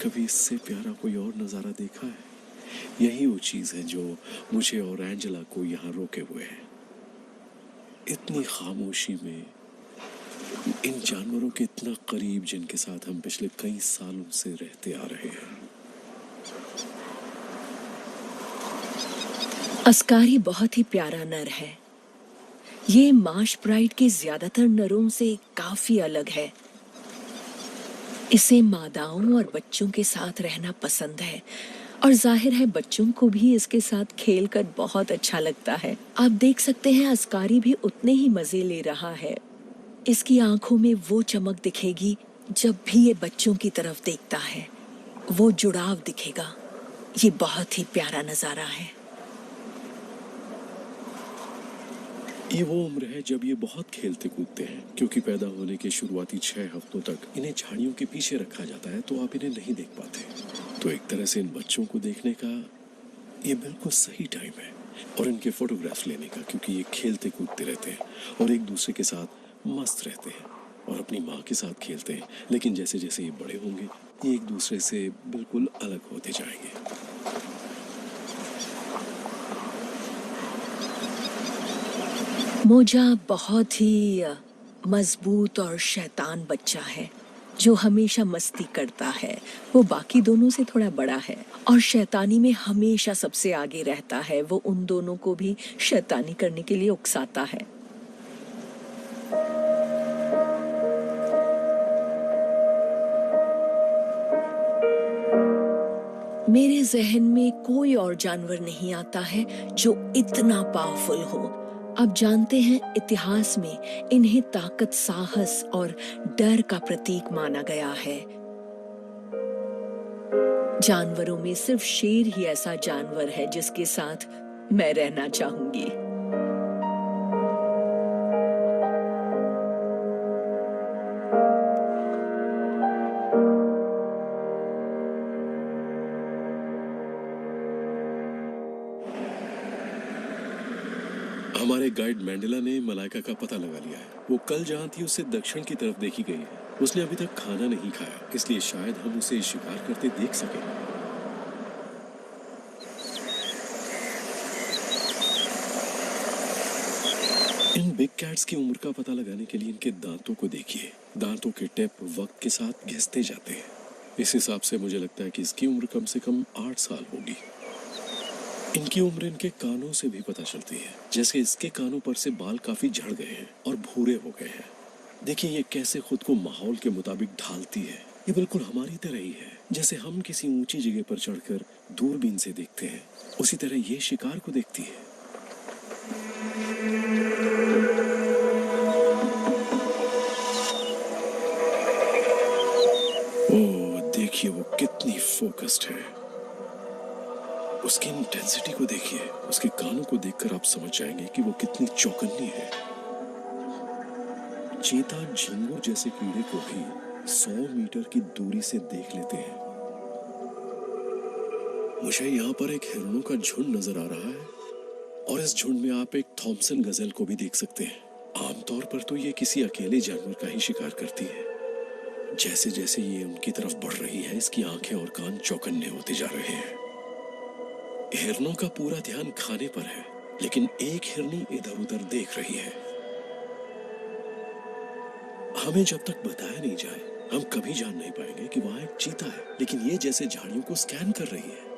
कभी इससे प्यारा कोई और नज़ारा देखा है? यही वो चीज़ है जो मुझे और एंजेला को यहाँ रोके हुए है। इतनी खामोशी में इन जानवरों के इतना करीब, जिनके साथ हम पिछले कई सालों से रहते आ रहे हैं। अस्कारी बहुत ही प्यारा नर है। ये मार्श ब्राइट के ज्यादातर नरों से काफी अलग है। इसे मादाओं और बच्चों के साथ रहना पसंद है और जाहिर है बच्चों को भी इसके साथ खेलकर बहुत अच्छा लगता है। आप देख सकते हैं अस्कारी भी उतने ही मजे ले रहा है। इसकी आंखों में वो चमक दिखेगी जब भी ये बच्चों की तरफ देखता है। वो जुड़ाव दिखेगा। ये बहुत ही प्यारा नजारा है। ये वो उम्र है जब ये बहुत खेलते कूदते हैं, क्योंकि पैदा होने के शुरुआती 6 हफ्तों तक इन्हें झाड़ियों के पीछे रखा जाता है, तो आप इन्हें नहीं देख पाते। तो एक तरह से इन बच्चों को देखने का ये बिल्कुल सही टाइम है, और इनके फोटोग्राफ्स लेने का, क्योंकि ये खेलते कूदते रहते हैं और एक दूसरे के साथ मस्त रहते हैं और अपनी माँ के साथ खेलते हैं। लेकिन जैसे जैसे ये बड़े होंगे, ये एक दूसरे से बिल्कुल अलग होते जाएंगे। मोजा बहुत ही मजबूत और शैतान बच्चा है जो हमेशा मस्ती करता है। वो बाकी दोनों से थोड़ा बड़ा है और शैतानी में हमेशा सबसे आगे रहता है। वो उन दोनों को भी शैतानी करने के लिए उकसाता है। मेरे जहन में कोई और जानवर नहीं आता है जो इतना पावरफुल हो। आप जानते हैं, इतिहास में इन्हें ताकत, साहस और डर का प्रतीक माना गया है। जानवरों में सिर्फ शेर ही ऐसा जानवर है जिसके साथ मैं रहना चाहूंगी। हमारे गाइड मैंडेला ने मलाइका का पता लगा लिया है। वो कल जहाँ थी उससे दक्षिण की तरफ देखी गई है। उसने अभी तक खाना नहीं खाया, इसलिए शायद हम उसे शिकार करते देख सकें। इन बिग कैट्स की उम्र का पता लगाने के लिए इनके दांतों को देखिए। दांतों के टिप वक्त के साथ घिसते जाते हैं। इस हिसाब से मुझे लगता है कि इसकी उम्र कम से कम 8 साल होगी। इनकी उम्र इनके कानों से भी पता चलती है। जैसे इसके कानों पर से बाल काफी झड़ गए हैं और भूरे हो गए हैं। देखिए ये कैसे खुद को माहौल के मुताबिक ढालती है। ये बिल्कुल हमारी तरह ही है। जैसे हम किसी ऊंची जगह पर चढ़कर दूरबीन से देखते हैं, उसी तरह ये शिकार को देखती है। ओह, देखिए वो कितनी फोकस्ड है। उसकी इंटेंसिटी को देखिए। उसके कानों को देखकर आप समझ जाएंगे कि वो कितनी चौकन्नी है। चीता झिंगुर जैसे कीड़े को भी 100 मीटर की दूरी से देख लेते हैं। मुझे यहाँ पर एक हिरणों का झुंड नजर आ रहा है, और इस झुंड में आप एक थॉमसन गजेल को भी देख सकते हैं। आमतौर पर तो ये किसी अकेले जानवर का ही शिकार करती है। जैसे जैसे ये उनकी तरफ बढ़ रही है, इसकी आंखें और कान चौकन्ने होते जा रहे हैं। हिरणों का पूरा ध्यान खाने पर है, लेकिन एक हिरनी इधर उधर देख रही है। हमें जब तक बताया नहीं जाए, हम कभी जान नहीं पाएंगे कि वहां एक चीता है, लेकिन ये जैसे झाड़ियों को स्कैन कर रही है।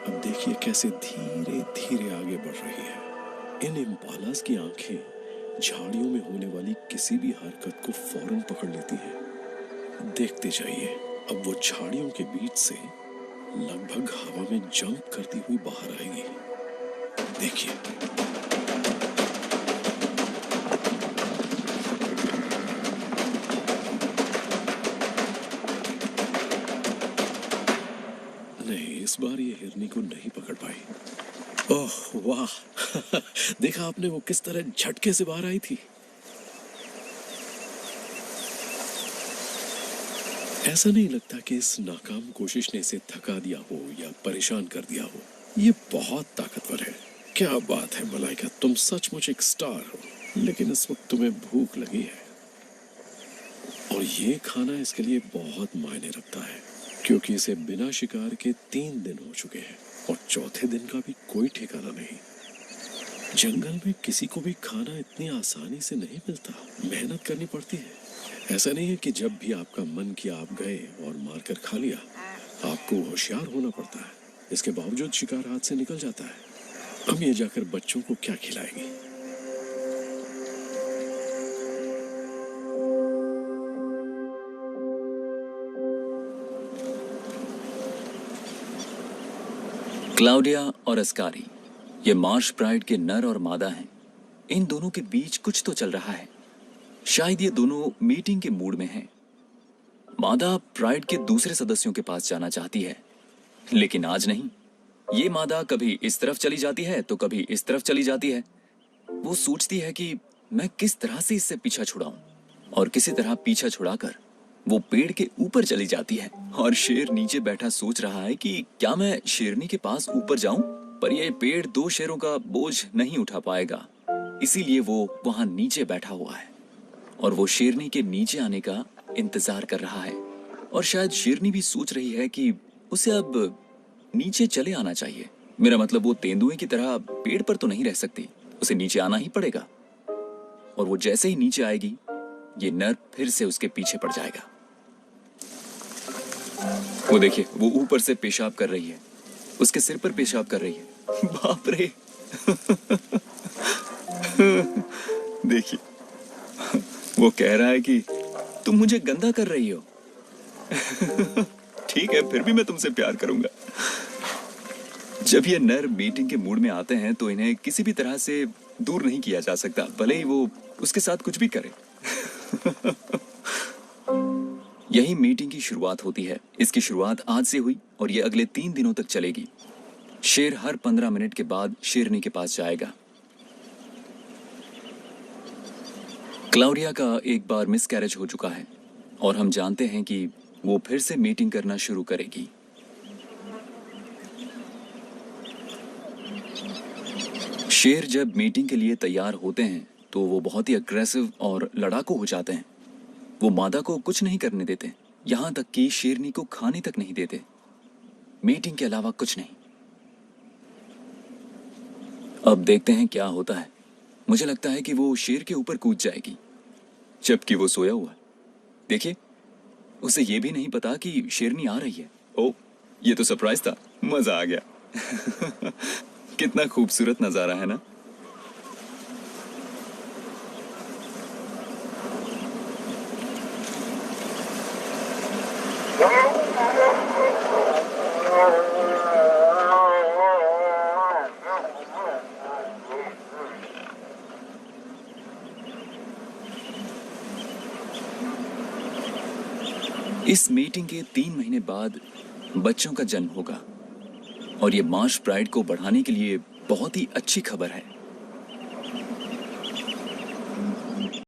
अब देखिए कैसे धीरे धीरे आगे बढ़ रही है। इन इम्पालास की आंखें झाड़ियों में होने वाली किसी भी हरकत को फौरन पकड़ लेती हैं। देखते जाइए, अब वो झाड़ियों के बीच से लगभग हवा में जंप करती हुई बाहर आएगी। देखिए, नहीं, इस बार ये हिरनी को नहीं पकड़ पाई। ओह वाह देखा आपने वो किस तरह झटके से बाहर आई थी। ऐसा नहीं लगता कि इस नाकाम कोशिश ने इसे थका दिया हो या परेशान कर दिया हो। ये बहुत ताकतवर है। क्या बात है मलाइका, तुम सचमुच एक स्टार हो। लेकिन इस वक्त तुम्हें भूख लगी है और ये खाना इसके लिए बहुत मायने रखता है, क्योंकि इसे बिना शिकार के 3 दिन हो चुके हैं और चौथे दिन का भी कोई ठिकाना नहीं। जंगल में किसी को भी खाना इतनी आसानी से नहीं मिलता, मेहनत करनी पड़ती है। ऐसा नहीं है कि जब भी आपका मन किया आप गए और मारकर खा लिया। आपको होशियार होना पड़ता है, इसके बावजूद शिकार हाथ से निकल जाता है। अब ये जाकर बच्चों को क्या खिलाएगी? क्लाउडिया और अस्कारी, ये मार्श प्राइड के नर और मादा हैं। इन दोनों के बीच कुछ तो चल रहा है। शायद ये दोनों मीटिंग के मूड में हैं। मादा प्राइड के दूसरे सदस्यों के पास जाना चाहती है, लेकिन आज नहीं। ये मादा कभी इस तरफ चली जाती है तो कभी इस तरफ चली जाती है। वो सोचती है कि मैं किस तरह से इससे पीछा छुड़ाऊं, और किसी तरह पीछा छुड़ाकर वो पेड़ के ऊपर चली जाती है। और शेर नीचे बैठा सोच रहा है कि क्या मैं शेरनी के पास ऊपर जाऊं, पर यह पेड़ 2 शेरों का बोझ नहीं उठा पाएगा। इसीलिए वो वहां नीचे बैठा हुआ है और वो शेरनी के नीचे आने का इंतजार कर रहा है। और शायद शेरनी भी सोच रही है कि उसे अब नीचे चले आना चाहिए। मेरा मतलब, वो तेंदुए की तरह पेड़ पर तो नहीं रह सकती, उसे नीचे आना ही पड़ेगा। और वो जैसे ही नीचे आएगी, ये नर फिर से उसके पीछे पड़ जाएगा। वो देखिए, वो ऊपर से पेशाब कर रही है, उसके सिर पर पेशाब कर रही है। बाप रे! देखिए, वो कह रहा है कि तुम मुझे गंदा कर रही हो। ठीक है, फिर भी मैं तुमसे प्यार करूंगा। जब ये नर मीटिंग के मूड में आते हैं तो इन्हें किसी भी तरह से दूर नहीं किया जा सकता, भले ही वो उसके साथ कुछ भी करे। यही मीटिंग की शुरुआत होती है। इसकी शुरुआत आज से हुई और ये अगले 3 दिनों तक चलेगी। शेर हर 15 मिनट के बाद शेरनी के पास जाएगा। क्लाउडिया का एक बार मिसकैरेज हो चुका है और हम जानते हैं कि वो फिर से मीटिंग करना शुरू करेगी। शेर जब मीटिंग के लिए तैयार होते हैं तो वो बहुत ही अग्रेसिव और लड़ाकू हो जाते हैं। वो मादा को कुछ नहीं करने देते, यहां तक कि शेरनी को खाने तक नहीं देते, मीटिंग के अलावा कुछ नहीं। अब देखते हैं क्या होता है। मुझे लगता है कि वो शेर के ऊपर कूद जाएगी, जबकि वो सोया हुआ है। देखिए, उसे ये भी नहीं पता कि शेरनी आ रही है। ओ, ये तो सरप्राइज था, मजा आ गया। कितना खूबसूरत नजारा है ना? इस मीटिंग के 3 महीने बाद बच्चों का जन्म होगा और ये मार्श प्राइड को बढ़ाने के लिए बहुत ही अच्छी खबर है।